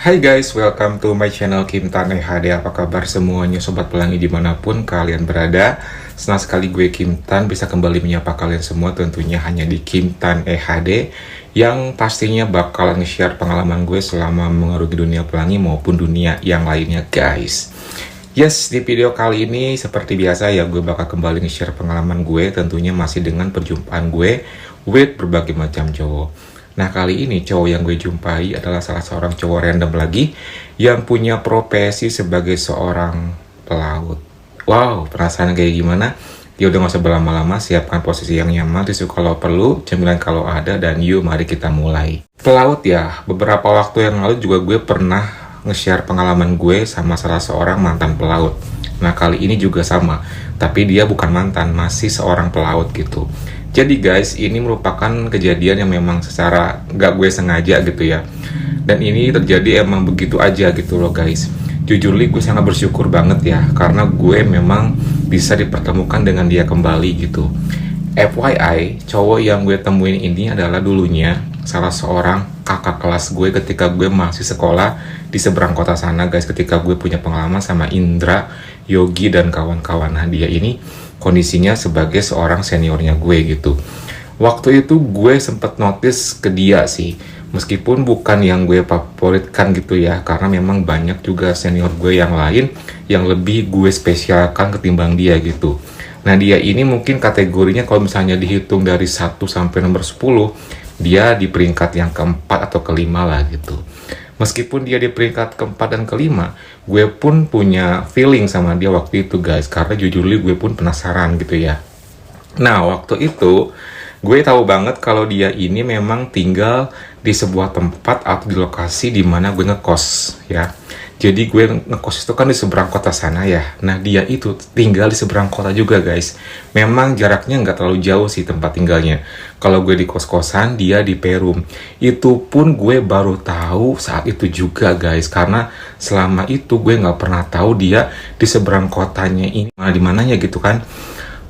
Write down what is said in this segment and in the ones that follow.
Hai guys, welcome to my channel Kim Tan EHD. Apa kabar semuanya sobat pelangi dimanapun kalian berada? Senang sekali gue Kim Tan bisa kembali menyapa kalian semua, tentunya hanya di Kim Tan EHD, yang pastinya bakal nge-share pengalaman gue selama mengarungi dunia pelangi maupun dunia yang lainnya guys. Yes, di video kali ini seperti biasa ya, gue bakal kembali nge-share pengalaman gue, tentunya masih dengan perjumpaan gue with berbagai macam cowok. Nah, kali ini cowok yang gue jumpai adalah salah seorang cowok random lagi yang punya profesi sebagai seorang pelaut. Wow, penasaran kayak gimana? Ya udah gak usah berlama-lama, siapkan posisi yang nyaman, tisu kalau perlu, cemilan kalau ada, dan yuk mari kita mulai. Pelaut ya, beberapa waktu yang lalu juga gue pernah nge-share pengalaman gue sama salah seorang mantan pelaut. Nah, kali ini juga sama, tapi dia bukan mantan, masih seorang pelaut gitu. Jadi guys, ini merupakan kejadian yang memang secara gak gue sengaja gitu ya. Dan ini terjadi emang begitu aja gitu loh guys. Jujur li gue sangat bersyukur banget ya, karena gue memang bisa dipertemukan dengan dia kembali gitu. FYI, cowok yang gue temuin ini adalah dulunya salah seorang kakak kelas gue ketika gue masih sekolah di seberang kota sana guys. Ketika gue punya pengalaman sama Indra, Yogi, dan kawan-kawan. Nah, dia ini kondisinya sebagai seorang seniornya gue gitu. Waktu itu gue sempet notice ke dia sih, meskipun bukan yang gue favoritkan gitu ya, karena memang banyak juga senior gue yang lain yang lebih gue spesialkan ketimbang dia gitu. Nah, dia ini mungkin kategorinya kalau misalnya dihitung dari 1 sampai nomor 10, dia di peringkat yang keempat atau kelima lah gitu. Meskipun dia di peringkat keempat dan kelima, gue pun punya feeling sama dia waktu itu guys, karena jujur li gue pun penasaran gitu ya. Nah, waktu itu gue tahu banget kalau dia ini memang tinggal di sebuah tempat atau di lokasi di mana gue ngekos ya. Jadi gue ngekos itu kan di seberang kota sana ya. Nah, dia itu tinggal di seberang kota juga guys. Memang jaraknya nggak terlalu jauh sih tempat tinggalnya. Kalau gue di kos-kosan, dia di Perum. Itu pun gue baru tahu saat itu juga guys. Karena selama itu gue nggak pernah tahu dia di seberang kotanya ini. Di mananya gitu kan.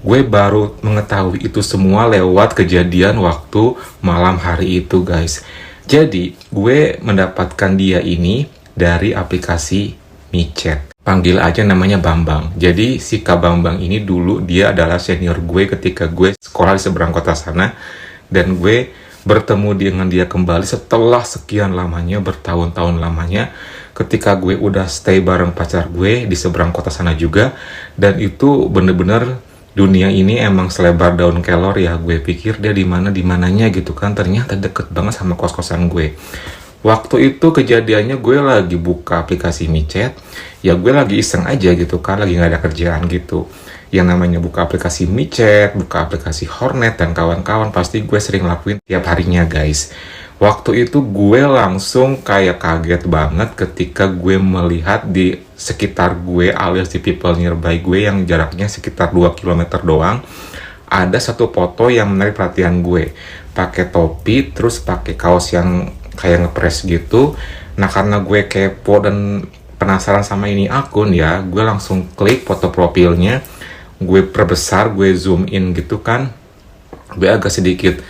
Gue baru mengetahui itu semua lewat kejadian waktu malam hari itu guys. Jadi gue mendapatkan dia ini dari aplikasi micet. Panggil aja namanya Bambang. Jadi si Kak Bambang ini dulu dia adalah senior gue ketika gue sekolah di seberang kota sana. Dan gue bertemu dengan dia kembali setelah sekian lamanya, bertahun-tahun lamanya. Ketika gue udah stay bareng pacar gue di seberang kota sana juga. Dan itu bener-bener dunia ini emang selebar daun kelor ya. Gue pikir dia di mananya gitu kan. Ternyata deket banget sama kos-kosan gue. Waktu itu kejadiannya gue lagi buka aplikasi micet, ya gue lagi iseng aja gitu kan, lagi gak ada kerjaan gitu. Yang namanya buka aplikasi micet, buka aplikasi Hornet, dan kawan-kawan pasti gue sering lakuin tiap harinya guys. Waktu itu gue langsung kayak kaget banget ketika gue melihat di sekitar gue alias di people nearby gue yang jaraknya sekitar 2 km doang, ada satu foto yang menarik perhatian gue. Pakai topi, terus pakai kaos yang kayak ngepres gitu. Nah, karena gue kepo dan penasaran sama ini akun ya, gue langsung klik foto profilnya, gue perbesar, gue zoom in gitu kan. Gue agak sedikit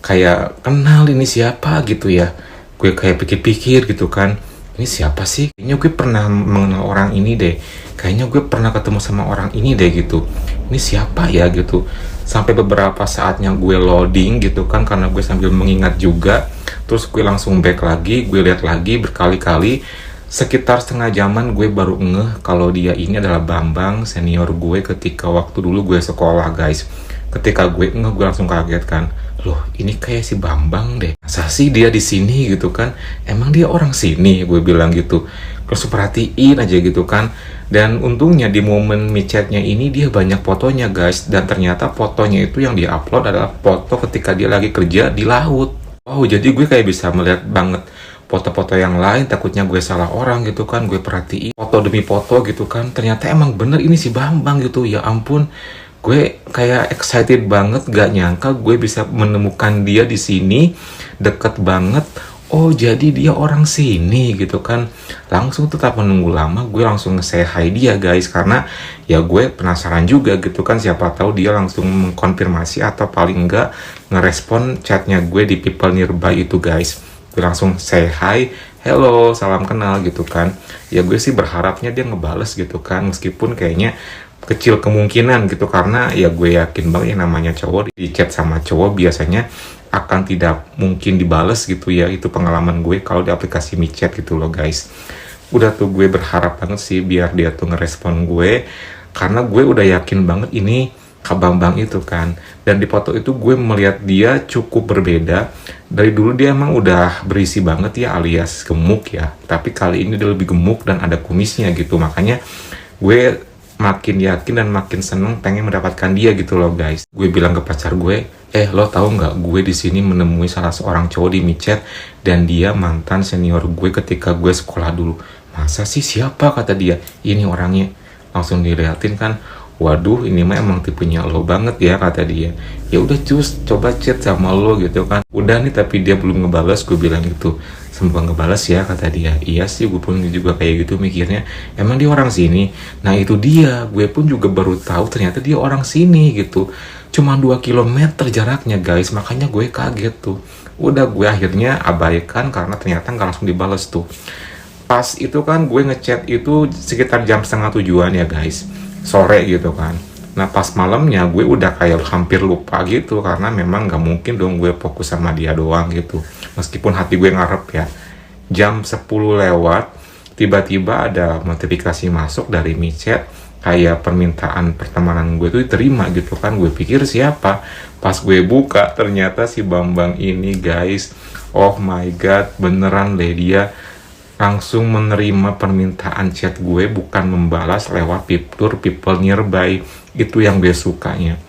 kayak kenal ini siapa gitu ya. Gue kayak pikir-pikir gitu kan, ini siapa sih? Kayaknya gue pernah mengenal orang ini deh. Kayaknya gue pernah ketemu sama orang ini deh gitu. Ini siapa ya gitu. Sampai beberapa saatnya gue loading gitu kan, karena gue sambil mengingat juga. Terus gue langsung back lagi, gue lihat lagi berkali-kali. Sekitar setengah jaman gue baru ngeh kalau dia ini adalah Bambang, senior gue ketika waktu dulu gue sekolah guys. Ketika gue ngeh, gue langsung kaget kan. Loh, ini kayak si Bambang deh. Masa sih dia di sini gitu kan? Emang dia orang sini? Gue bilang gitu. Terus perhatiin aja gitu kan. Dan untungnya di momen micetnya ini dia banyak fotonya guys. Dan ternyata fotonya itu yang dia upload adalah foto ketika dia lagi kerja di laut. Oh, jadi gue kayak bisa melihat banget foto-foto yang lain, takutnya gue salah orang gitu kan. Gue perhatiin foto demi foto gitu kan. Ternyata emang bener ini si Bambang gitu. Ya ampun, gue kayak excited banget, gak nyangka gue bisa menemukan dia di sini, deket banget. Oh, jadi dia orang sini gitu kan. Langsung tetap menunggu lama, gue langsung nge-say hi dia guys, karena ya gue penasaran juga gitu kan, siapa tahu dia langsung mengkonfirmasi atau paling enggak ngerespon chatnya gue di people nearby itu guys. Gue langsung say hi, hello, salam kenal gitu kan. Ya gue sih berharapnya dia ngebales gitu kan, meskipun kayaknya kecil kemungkinan gitu, karena ya gue yakin banget yang namanya cowok di chat sama cowok biasanya akan tidak mungkin dibales gitu ya. Itu pengalaman gue kalau di aplikasi michat gitu loh guys. Udah tuh gue berharap banget sih biar dia tuh ngerespon gue, karena gue udah yakin banget ini Kak Bambang itu kan. Dan di foto itu gue melihat dia cukup berbeda. Dari dulu dia emang udah berisi banget ya, alias gemuk ya, tapi kali ini dia lebih gemuk dan ada kumisnya gitu. Makanya gue makin yakin dan makin seneng pengen mendapatkan dia gitu loh guys. Gue bilang ke pacar gue, lo tahu nggak, gue di sini menemui salah seorang cowok di michat dan dia mantan senior gue ketika gue sekolah dulu. Masa sih, siapa, kata dia. Ini orangnya. Langsung diliatin kan, waduh ini mah emang tipenya lo banget ya, kata dia. Ya udah cus, coba chat sama lo gitu kan. Udah nih tapi dia belum ngebales, gue bilang gitu. Semoga ngebales ya, kata dia. Iya sih, gue pun juga kayak gitu mikirnya, emang dia orang sini. Nah itu dia, gue pun juga baru tahu ternyata dia orang sini gitu. Cuma 2 kilometer jaraknya guys, makanya gue kaget tuh. Udah gue akhirnya abaikan karena ternyata nggak langsung dibales tuh. Pas itu kan gue ngechat itu sekitar jam setengah 7-an ya guys, sore gitu kan. Nah pas malamnya gue udah kayak hampir lupa gitu, karena memang gak mungkin dong gue fokus sama dia doang gitu, meskipun hati gue ngarep ya. Jam 10 lewat tiba-tiba ada notifikasi masuk dari michat, kayak permintaan pertemanan gue tuh diterima gitu kan. Gue pikir siapa, pas gue buka ternyata si Bambang ini guys. Oh my god, beneran deh, dia langsung menerima permintaan chat gue, bukan membalas lewat fitur people nearby. Itu yang gue sukanya.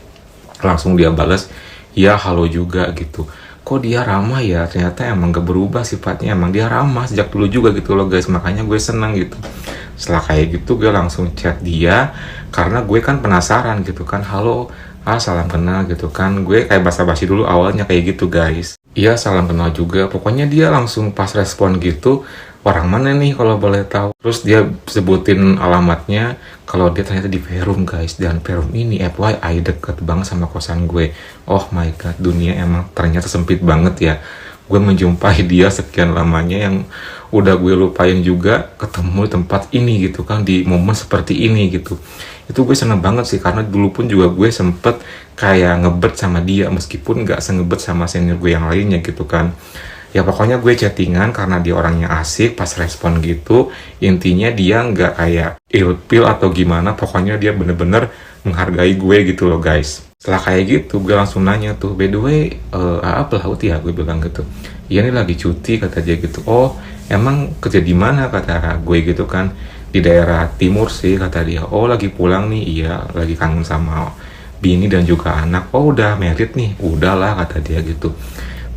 Langsung dia balas, ya halo juga gitu. Kok dia ramah ya, ternyata emang gak berubah sifatnya, emang dia ramah sejak dulu juga gitu loh guys. Makanya gue seneng gitu. Setelah kayak gitu gue langsung chat dia, karena gue kan penasaran gitu kan. Halo, salam kenal gitu kan. Gue kayak basa-basi dulu awalnya kayak gitu guys. Iya salam kenal juga. Pokoknya dia langsung pas respon gitu, orang mana nih kalau boleh tahu. Terus dia sebutin alamatnya, kalau dia ternyata di Perum guys. Dan Perum ini FYI deket banget sama kosan gue. Oh my god, dunia emang ternyata sempit banget ya. Gue menjumpai dia sekian lamanya yang udah gue lupain juga ketemu di tempat ini gitu kan, di momen seperti ini gitu. Itu gue seneng banget sih, karena dulu pun juga gue sempet kayak ngebet sama dia, meskipun gak sengebet sama senior gue yang lainnya gitu kan. Ya pokoknya gue chattingan karena dia orangnya asik. Pas respon gitu, intinya dia nggak kayak ilfil atau gimana, pokoknya dia bener-bener menghargai gue gitu loh guys. Setelah kayak gitu gue langsung nanya tuh, by the way apa laut ya, gue bilang gitu. Iya nih lagi cuti, kata dia gitu. Oh emang kerja di mana, kata gue gitu kan. Di daerah timur sih, kata dia. Oh lagi pulang nih. Iya lagi kangen sama bini dan juga anak. Oh udah married nih. Udahlah, kata dia gitu.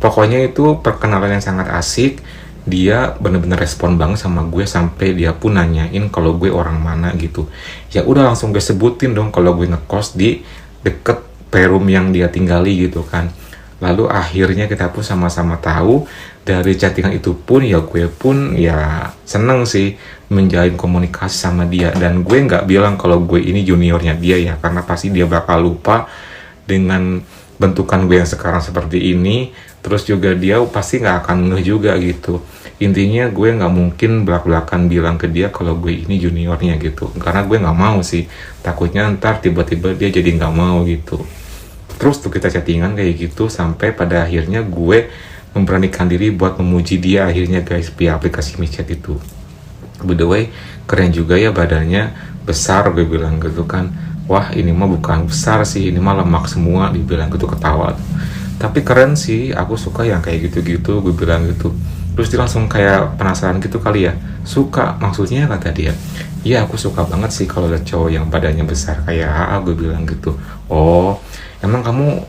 Pokoknya itu perkenalan yang sangat asik. Dia bener-bener respon banget sama gue, sampai dia pun nanyain kalau gue orang mana gitu. Ya udah langsung gue sebutin dong kalau gue ngekos di deket Perum yang dia tinggali gitu kan. Lalu akhirnya kita pun sama-sama tahu. Dari chattingan itu pun ya gue pun ya seneng sih menjalin komunikasi sama dia. Dan gue nggak bilang kalau gue ini juniornya dia ya, karena pasti dia bakal lupa dengan bentukan gue yang sekarang seperti ini. Terus juga dia pasti nggak akan ngeh juga gitu. Intinya gue nggak mungkin belak-belakan bilang ke dia kalau gue ini juniornya gitu, karena gue nggak mau sih, takutnya ntar tiba-tiba dia jadi nggak mau gitu. Terus tuh kita chattingan kayak gitu, sampai pada akhirnya gue memberanikan diri buat memuji dia akhirnya guys, via aplikasi michat itu. By the way, keren juga ya badannya, besar, gue bilang gitu kan. Wah ini mah bukan besar sih, ini mah lemak semua, dibilang gitu, ketawa. Tapi keren sih, aku suka yang kayak gitu-gitu, gue bilang gitu. Terus dia langsung kayak penasaran gitu kali ya. Suka maksudnya, kata dia. Iya aku suka banget sih kalau ada cowok yang badannya besar kayak AA, gue bilang gitu. Oh emang kamu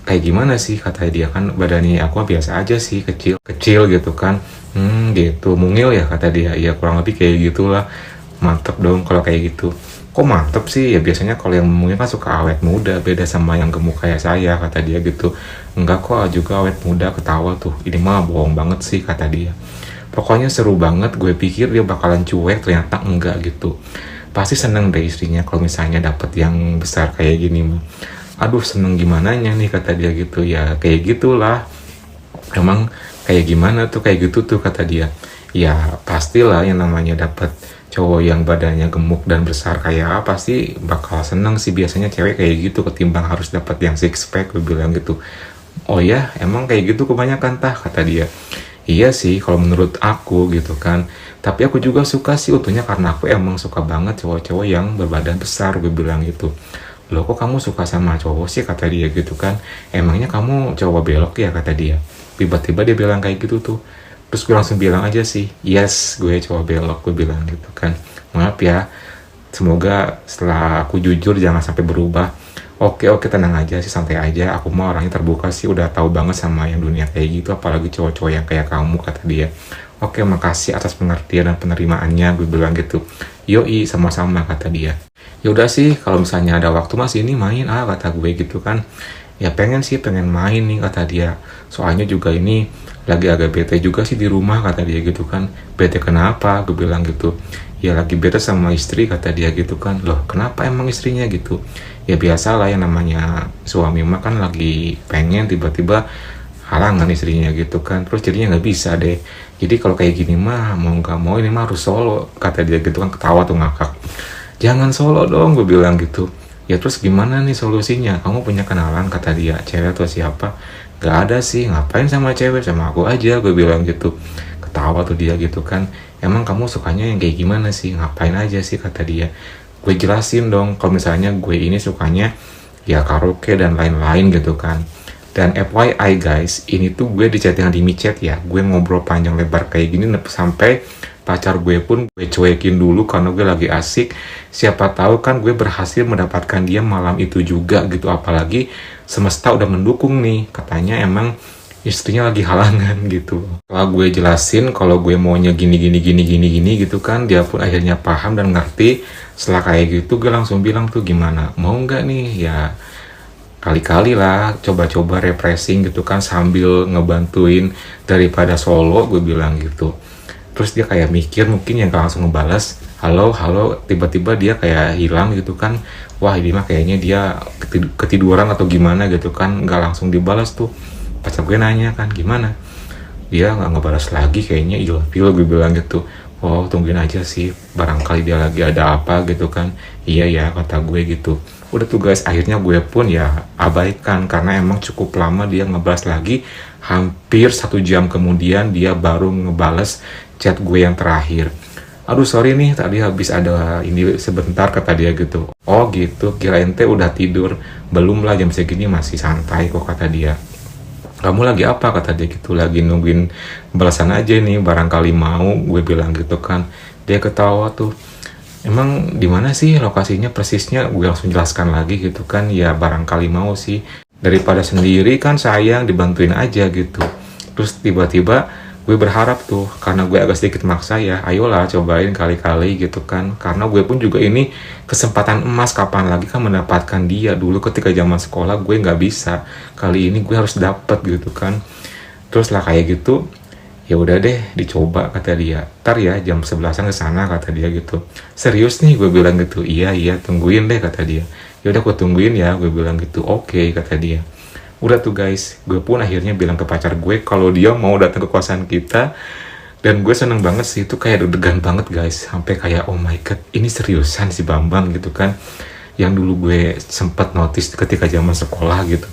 kayak gimana sih, kata dia. Kan badannya aku biasa aja sih, kecil gitu kan. Gitu, mungil ya, kata dia. Ya kurang lebih kayak gitulah. Mantep dong kalau kayak gitu. Kok mantep sih, ya biasanya kalau yang mungkin kan suka awet muda, beda sama yang gemuk kayak saya, kata dia gitu. Enggak kok, juga awet muda, ketawa tuh. Ini mah bohong banget sih, kata dia. Pokoknya seru banget, gue pikir dia bakalan cuek, ternyata enggak gitu. Pasti seneng deh istrinya kalau misalnya dapet yang besar kayak gini mah. Aduh seneng gimana nih, kata dia gitu. Ya kayak gitulah, emang kayak gimana tuh, kayak gitu tuh, kata dia. Ya pastilah yang namanya dapet cowok yang badannya gemuk dan besar kayak apa pasti bakal seneng sih biasanya cewek kayak gitu ketimbang harus dapat yang six pack, gue bilang gitu. Oh ya, emang kayak gitu kebanyakan tah, kata dia. Iya sih, kalau menurut aku gitu kan. Tapi aku juga suka sih utuhnya karena aku emang suka banget cowok-cowok yang berbadan besar, gue bilang gitu. Loh kok kamu suka sama cowok sih, kata dia gitu kan. Emangnya kamu cowok belok ya, kata dia. Tiba-tiba dia bilang kayak gitu tuh. Terus gue langsung bilang aja sih, yes gue cowok belok, gue bilang gitu kan. Maaf ya, semoga setelah aku jujur jangan sampai berubah. Oke oke, tenang aja sih, santai aja, aku mah orangnya terbuka sih, udah tahu banget sama yang dunia kayak gitu, apalagi cowok-cowok yang kayak kamu, kata dia. Oke, makasih atas pengertian dan penerimaannya, gue bilang gitu. Yoi, sama-sama, kata dia. Ya udah sih, kalau misalnya ada waktu mas ini main kata gue gitu kan. Ya pengen sih, pengen main nih, kata dia. Soalnya juga ini lagi agak bete juga sih di rumah, kata dia gitu kan. Bete kenapa, gue bilang gitu. Ya lagi bete sama istri, kata dia gitu kan. Loh kenapa emang istrinya gitu? Ya biasalah yang namanya suami mah kan lagi pengen, tiba-tiba halangan istrinya gitu kan, terus jadinya nggak bisa deh. Jadi kalau kayak gini mah mau nggak mau ini mah harus solo, kata dia gitu kan, ketawa tuh ngakak. Jangan solo dong, gue bilang gitu. Ya terus gimana nih solusinya, kamu punya kenalan, kata dia, cewek atau siapa? Gak ada sih, ngapain sama cewek, sama aku aja, gue bilang gitu. Ketawa tuh dia gitu kan. Emang kamu sukanya yang kayak gimana sih, ngapain aja sih, kata dia. Gue jelasin dong kalau misalnya gue ini sukanya ya karaoke dan lain-lain gitu kan. Dan FYI guys, ini tuh gue di chattingan di micet ya, gue ngobrol panjang lebar kayak gini sampai pacar gue pun gue cuekin dulu karena gue lagi asik. Siapa tahu kan gue berhasil mendapatkan dia malam itu juga gitu, apalagi semesta udah mendukung nih, katanya emang istrinya lagi halangan gitu. Setelah gue jelasin kalau gue maunya gini gini gini gini gini gitu kan, dia pun akhirnya paham dan ngerti. Setelah kayak gitu gue langsung bilang tuh, gimana, mau nggak nih ya kali-kali lah coba-coba refreshing gitu kan sambil ngebantuin daripada solo, gue bilang gitu. Terus dia kayak mikir, mungkin yang gak langsung ngebalas halo halo, tiba-tiba dia kayak hilang gitu kan. Wah ini mah kayaknya dia ketiduran atau gimana gitu kan, gak langsung dibalas tuh. Pacar gue nanya kan gimana, dia nggak ngebalas lagi, kayaknya ilfil, gue bilang gitu. Oh tungguin aja sih, barangkali dia lagi ada apa gitu kan. Iya ya, kata gue gitu. Udah tuh guys, akhirnya gue pun ya abaikan karena emang cukup lama dia ngebalas lagi. Hampir 1 jam kemudian dia baru ngebales chat gue yang terakhir. Aduh sorry nih, tadi habis ada ini sebentar, kata dia gitu. Oh gitu, kirain teh udah tidur. Belum lah, jam segini masih santai kok, kata dia. Kamu lagi apa, kata dia gitu. Lagi nungguin balasan aja nih, barangkali mau, gue bilang gitu kan. Dia ketawa tuh. Emang di mana sih lokasinya persisnya? Gue langsung jelaskan lagi gitu kan. Ya barangkali mau sih. Daripada sendiri kan sayang, dibantuin aja gitu. Terus tiba-tiba gue berharap tuh, karena gue agak sedikit maksa ya, ayolah cobain kali-kali gitu kan. Karena gue pun juga ini kesempatan emas, kapan lagi kan mendapatkan dia. Dulu ketika zaman sekolah gue nggak bisa, kali ini gue harus dapet gitu kan. Terus lah kayak gitu, ya udah deh dicoba, kata dia. Ntar ya jam 11-an ke sana, kata dia gitu. Serius nih, gue bilang gitu. Iya tungguin deh, kata dia. Ya udah gue tungguin ya, gue bilang gitu. Oke, kata dia. Udah tuh guys, gue pun akhirnya bilang ke pacar gue kalau dia mau datang ke kosan kita. Dan gue seneng banget sih, itu kayak deg-degan banget guys, sampai kayak oh my god, ini seriusan si Bambang gitu kan, yang dulu gue sempat notice ketika zaman sekolah gitu.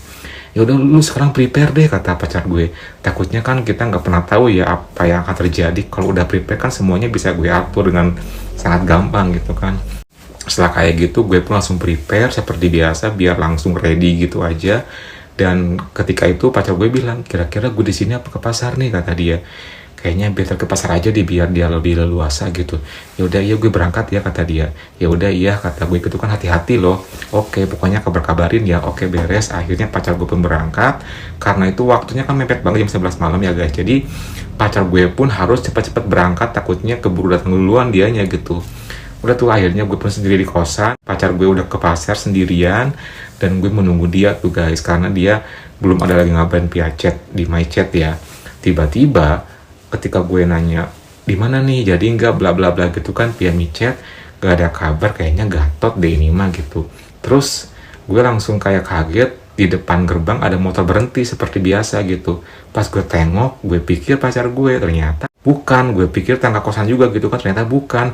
Ya udah lu sekarang prepare deh, kata pacar gue. Takutnya kan kita nggak pernah tahu ya apa yang akan terjadi. Kalau udah prepare kan semuanya bisa gue atur dengan sangat gampang gitu kan. Setelah kayak gitu gue pun langsung prepare seperti biasa biar langsung ready gitu aja. Dan ketika itu pacar gue bilang, kira-kira gue di sini apa ke pasar nih, kata dia. Kayaknya better ke pasar aja deh biar dia lebih leluasa gitu. Ya udah iya gue berangkat ya, kata dia. Ya udah iya, kata gue, itu kan hati-hati loh. Oke pokoknya kabar-kabarin ya. Oke beres. Akhirnya pacar gue pun berangkat karena itu waktunya kan mepet banget, jam 11 malam ya guys. Jadi pacar gue pun harus cepat-cepat berangkat, takutnya keburu datang duluan dianya gitu. Udah tuh akhirnya gue pun sendiri di kosan, pacar gue udah ke pasar sendirian, dan gue menunggu dia tuh guys, karena dia belum ada lagi ngabarin via chat, di my chat ya. Tiba-tiba ketika gue nanya, di mana nih, jadi nggak, bla bla bla gitu kan, via my chat, gak ada kabar, kayaknya gatot deh ini mah gitu. Terus gue langsung kayak kaget, di depan gerbang ada motor berhenti seperti biasa gitu. Pas gue tengok, gue pikir pacar gue, ternyata Bukan, gue pikir tangga kosan juga gitu kan, ternyata bukan.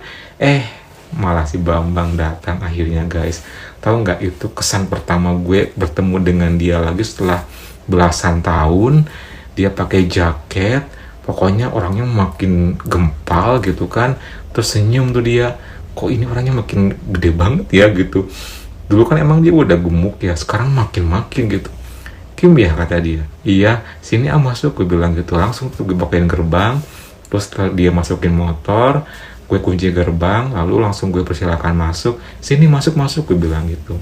Malah si Bambang datang akhirnya guys. Tahu nggak, itu kesan pertama gue bertemu dengan dia lagi setelah belasan tahun. Dia pakai jaket, pokoknya orangnya makin gempal gitu kan. Terus senyum tuh dia, kok ini orangnya makin gede banget ya gitu. Dulu kan emang dia udah gemuk ya, sekarang makin gitu. Kim ya, kata dia. Iya, sini masuk, gue bilang gitu. Langsung tuh gue bukain gerbang. Terus dia masukin motor, gue kunci gerbang, lalu langsung gue persilakan masuk. Sini masuk, gue bilang gitu.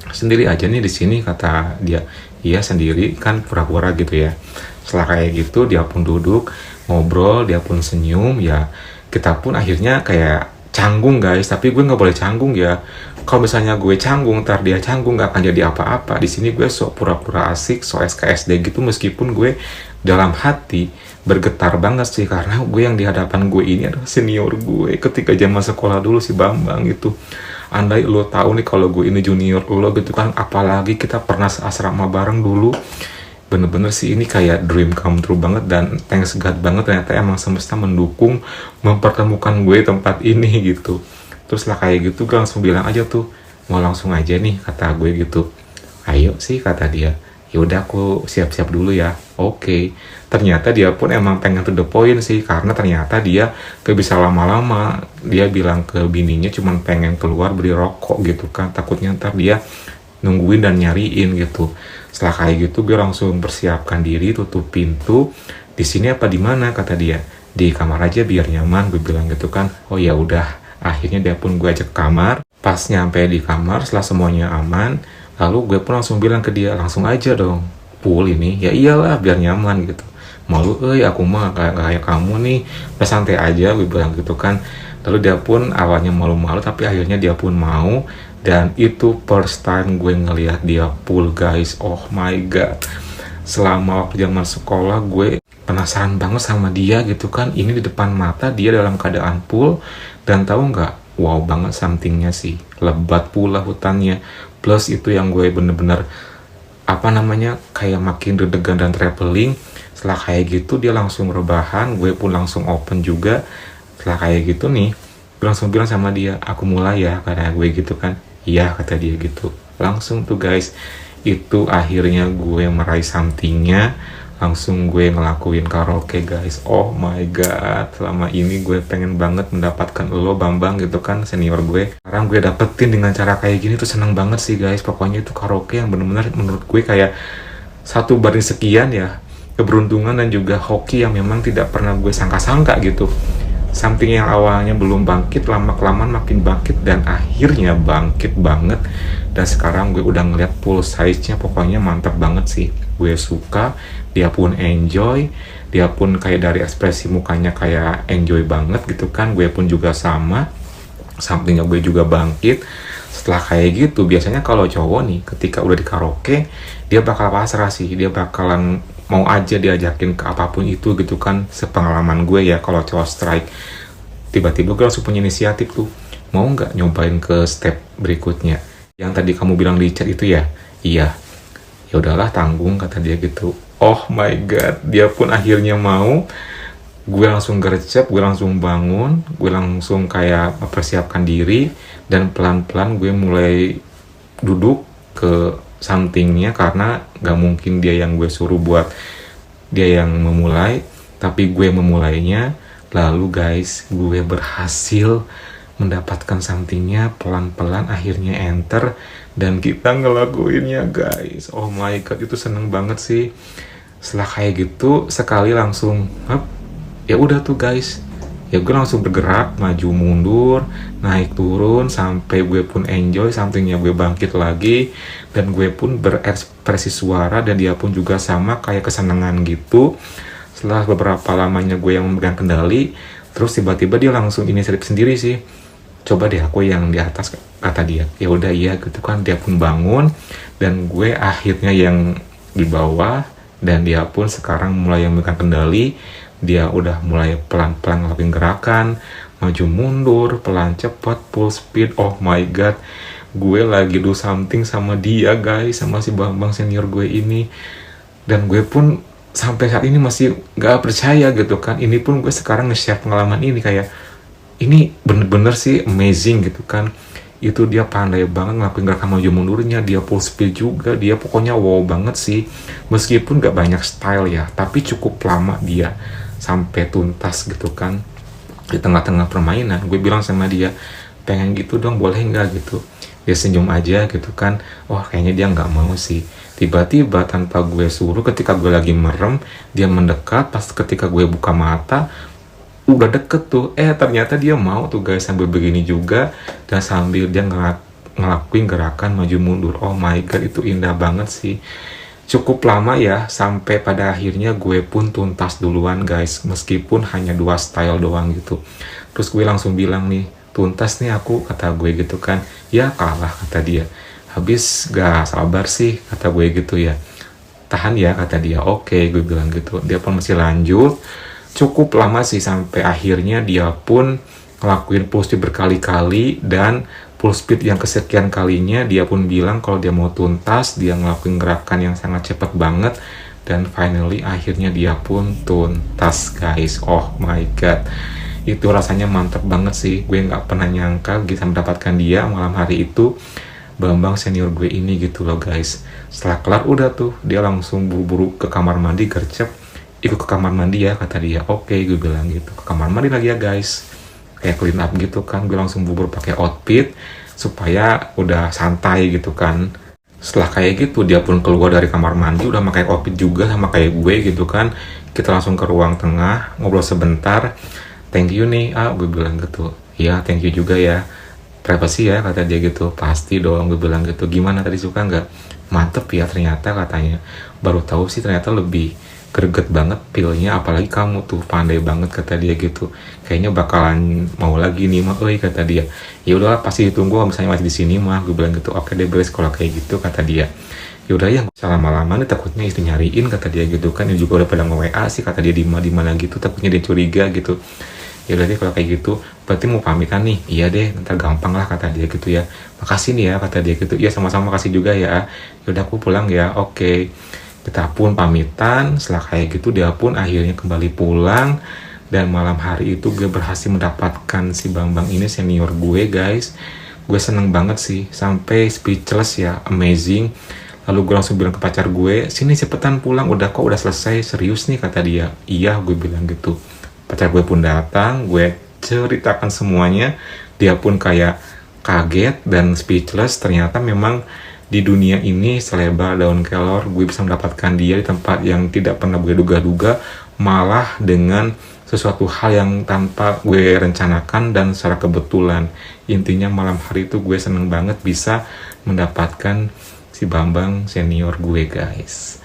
Sendiri aja nih di sini, kata dia. Iya sendiri, kan pura-pura gitu ya. Setelah kayak gitu dia pun duduk, ngobrol, dia pun senyum ya. Kita pun akhirnya kayak canggung guys, tapi gue nggak boleh canggung ya. Kalau misalnya gue canggung, ntar dia canggung, nggak akan jadi apa-apa. Di sini gue sok pura-pura asik, sok SKSD gitu, meskipun gue dalam hati bergetar banget sih, karena gue yang di hadapan gue ini adalah senior gue ketika zaman sekolah dulu, si Bambang gitu. Andai lo tahu nih kalau gue ini junior lo gitu kan, apalagi kita pernah asrama bareng dulu. Bener-bener sih ini kayak dream come true banget, dan thanks God banget ternyata emang semesta mendukung mempertemukan gue tempat ini gitu. Terus lah kayak gitu gue langsung bilang aja tuh, mau langsung aja nih, kata gue gitu. Ayo sih, kata dia. Ya udah, aku siap-siap dulu ya. Oke. Ternyata dia pun emang pengen to the point sih, karena ternyata dia gak bisa lama-lama. Dia bilang ke bininya cuman pengen keluar beli rokok gitu kan, takutnya ntar dia nungguin dan nyariin gitu. Setelah kayak gitu gue langsung persiapkan diri, tutup pintu. Di sini apa di mana, kata dia. Di kamar aja biar nyaman, gue bilang gitu kan. Oh ya udah. Akhirnya dia pun gue ajak ke kamar. Pas nyampe di kamar, setelah semuanya aman, lalu gue pun langsung bilang ke dia, langsung aja dong, pool ini. Ya iyalah, biar nyaman gitu. Malu, aku mah kayak kamu nih, udah santai aja, gue bilang gitu kan. Lalu dia pun awalnya malu-malu, tapi akhirnya dia pun mau. Dan itu first time gue ngelihat dia pool guys. Oh my god. Selama waktu zaman sekolah gue penasaran banget sama dia gitu kan. Ini di depan mata dia dalam keadaan pool. Dan tahu nggak, wow banget somethingnya sih. Lebat pula hutannya. Plus itu yang gue bener-bener kayak makin deg-degan dan traveling. Setelah kayak gitu dia langsung rebahan, gue pun langsung open juga. Setelah kayak gitu nih, gue langsung bilang sama dia, aku mulai ya, karena gue gitu kan. Iya, kata dia gitu. Langsung tuh guys, itu akhirnya gue meraih somethingnya. Langsung gue ngelakuin karaoke guys. Oh my god, selama ini gue pengen banget mendapatkan lo Bambang gitu kan, senior gue. Sekarang gue dapetin dengan cara kayak gini tuh, seneng banget sih guys. Pokoknya itu karaoke yang bener-bener menurut gue kayak 1/sekian ya. Keberuntungan dan juga hoki yang memang tidak pernah gue sangka-sangka gitu. Something yang awalnya belum bangkit, lama-kelamaan makin bangkit, dan akhirnya bangkit banget. Dan sekarang gue udah ngeliat full size-nya, pokoknya mantap banget sih. Gue suka, dia pun enjoy, dia pun kayak dari ekspresi mukanya kayak enjoy banget gitu kan. Gue pun juga sama, sampingnya gue juga bangkit. Setelah kayak gitu, biasanya kalau cowok nih ketika udah di karaoke, dia bakal pasrah sih, dia bakalan mau aja diajakin ke apapun itu gitu kan. Sepengalaman gue ya, kalau cowok strike tiba-tiba gue langsung punya inisiatif tuh, mau nggak nyobain ke step berikutnya yang tadi kamu bilang di chat itu ya. Iya, ya udahlah, tanggung, kata dia gitu. Oh my god, dia pun akhirnya mau. Gue langsung gercep, gue langsung bangun, gue langsung kayak mempersiapkan diri, dan pelan-pelan gue mulai duduk ke somethingnya, karena gak mungkin dia yang gue suruh buat dia yang memulai, tapi gue memulainya. Lalu guys, gue berhasil mendapatkan somethingnya pelan-pelan, akhirnya enter, dan kita ngelakuinnya guys. Oh my god, itu seneng banget sih. Setelah kayak gitu, sekali langsung ya udah tuh guys, ya gue langsung bergerak maju mundur, naik turun, sampai gue pun enjoy, somethingnya gue bangkit lagi, dan gue pun berekspresi suara, dan dia pun juga sama kayak kesenangan gitu. Setelah beberapa lamanya gue yang memegang kendali, terus tiba-tiba dia langsung inisiatif sendiri sih, coba deh aku yang di atas, kata dia. Ya udah, iya gitu kan, dia pun bangun, dan gue akhirnya yang di bawah, dan dia pun sekarang mulai yang memegang kendali. Dia udah mulai pelan-pelan ngelakuin gerakan, maju mundur, pelan cepat, full speed. Oh my god, gue lagi do something sama dia guys, sama si Bambang senior gue ini. Dan gue pun sampai saat ini masih gak percaya gitu kan. Ini pun gue sekarang nge-share pengalaman ini kayak ini bener-bener sih amazing gitu kan. Itu dia pandai banget ngelakuin gerakan maju mundurnya, dia full speed juga, dia pokoknya wow banget sih. Meskipun gak banyak style ya, tapi cukup lama dia sampai tuntas gitu kan. Di tengah-tengah permainan gue bilang sama dia, pengen gitu dong, boleh nggak gitu. Dia senyum aja gitu kan. Wah, kayaknya dia nggak mau sih. Tiba-tiba tanpa gue suruh, ketika gue lagi merem, dia mendekat. Pas ketika gue buka mata, udah deket tuh, ternyata dia mau tuh guys, sambil begini juga dan sambil dia ngelakuin gerakan maju mundur. Oh my god, itu indah banget sih. Cukup lama ya, sampai pada akhirnya gue pun tuntas duluan guys, meskipun hanya 2 style doang gitu. Terus gue langsung bilang nih, tuntas nih aku, kata gue gitu kan. Ya kalah, kata dia. Habis gak sabar sih, kata gue gitu ya. Tahan ya, kata dia. Oke, gue bilang gitu. Dia pun masih lanjut. Cukup lama sih, sampai akhirnya dia pun ngelakuin full speed berkali-kali, dan full speed yang kesekian kalinya dia pun bilang kalau dia mau tuntas, dia ngelakuin gerakan yang sangat cepat banget, dan finally akhirnya dia pun tuntas guys. Oh my god, itu rasanya mantep banget sih. Gue nggak pernah nyangka bisa mendapatkan dia malam hari itu, Bambang senior gue ini gitu loh guys. Setelah kelar udah tuh, dia langsung buru-buru ke kamar mandi, gercep, ikut ke kamar mandi ya, kata dia. Oke, gue bilang gitu, ke kamar mandi lagi ya guys, kayak clean up gitu kan. Gue langsung bubur pakai outfit supaya udah santai gitu kan. Setelah kayak gitu, dia pun keluar dari kamar mandi udah pakai outfit juga sama kayak gue gitu kan. Kita langsung ke ruang tengah, ngobrol sebentar. Thank you nih, gue bilang gitu. Iya, thank you juga ya. Berapa sih ya, kata dia gitu. Pasti dong, gue bilang gitu. Gimana tadi, suka nggak? Mantep ya ternyata, katanya. Baru tahu sih ternyata lebih greget banget pilnya, apalagi kamu tuh pandai banget, kata dia gitu. Kayaknya bakalan mau lagi nih mah, kata dia. Ya udahlah, pasti ditunggu misalnya masih di sini mah, gue bilang gitu. Oke deh, beres kalau kayak gitu, kata dia. Ya udah ya, nggak usah lama-lama nih, takutnya istri nyariin, kata dia gitu kan. Dia juga udah pada nge-WA sih, kata dia, di mana gitu, takutnya dia curiga gitu. Ya udah deh kalau kayak gitu, berarti mau pamitan nih. Iya deh, ntar gampang lah, kata dia gitu ya. Makasih nih ya, kata dia gitu. Iya, sama-sama, makasih juga ya. Ya udah, aku pulang ya. Oke. Kita pun pamitan. Setelah kayak gitu, dia pun akhirnya kembali pulang. Dan malam hari itu gue berhasil mendapatkan si Bambang ini, senior gue guys. Gue seneng banget sih, sampai speechless ya, amazing. Lalu gue langsung bilang ke pacar gue, sini cepetan pulang, udah kok, udah selesai, serius nih, kata dia. Iya, gue bilang gitu. Pacar gue pun datang, gue ceritakan semuanya. Dia pun kayak kaget dan speechless. Ternyata memang di dunia ini selebar daun kelor, gue bisa mendapatkan dia di tempat yang tidak pernah gue duga-duga, malah dengan sesuatu hal yang tanpa gue rencanakan dan secara kebetulan. Intinya malam hari itu gue seneng banget bisa mendapatkan si Bambang senior gue guys.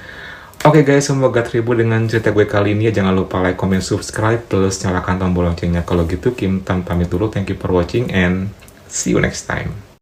Oke guys, semoga terhibur dengan cerita gue kali ini ya. Jangan lupa like, comment, subscribe, plus nyalakan tombol loncengnya. Kalau gitu, Kim Tan pamit dulu. Thank you for watching and see you next time.